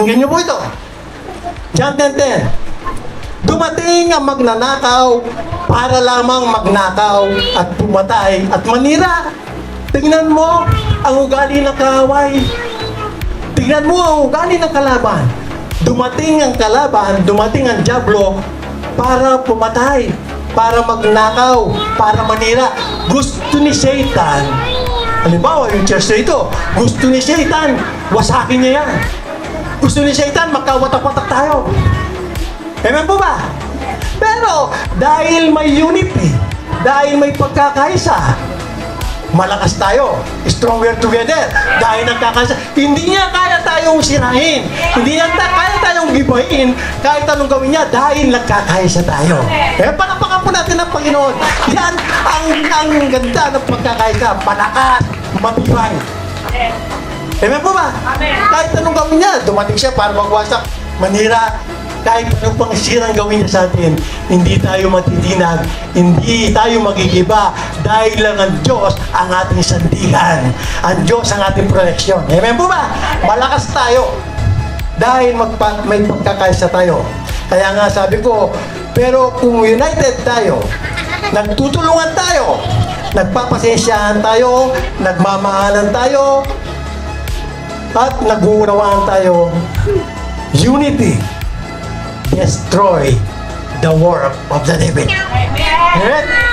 Pakinggan niyo po ito. John 10:10. Dumating ang magnanakaw para lamang magnakaw at pumatay at manira. Tingnan mo ang ugali ng kaaway. Tingnan mo ang ugali ng kalaban. Dumating ang kalaban, dumating ang dyablo para pumatay, para magnakaw, para manira. Gusto ni Satan, halimbawa yung church na ito, gusto ni Satan, wasakin niya yan. Gusto ni Satan, magkawatak-watak tayo. Amen po ba? Pero dahil may unity, dahil may pagkakaisa, malakas tayo. Stronger together. Dahil nagkakaisa, hindi niya kaya tayong sirahin. Hindi niya kaya tayong gibahin kahit anong gawin niya dahil nagkakaisa tayo. Palakpakan po natin ang Panginoon. Yan ang ganda ng pagkakaisa. Malakas, matibay. Amen po ba? Amen. Kahit anong gawin niya, dumating siya para magwasak, manira, kahit anong pang sirang gawin niya sa atin, hindi tayo matitinag, hindi tayo magigiba dahil lang ang Diyos ang ating sandigan. Ang Diyos ang ating proteksyon. Amen po ba? Malakas tayo dahil may pagkakaisa tayo. Kaya nga sabi ko, pero kung united tayo, nagtutulungan tayo, nagpapasensyahan tayo, nagmamahalan tayo, at nag-uunawaan tayo, unity destroy the work of the devil. Amen. Amen?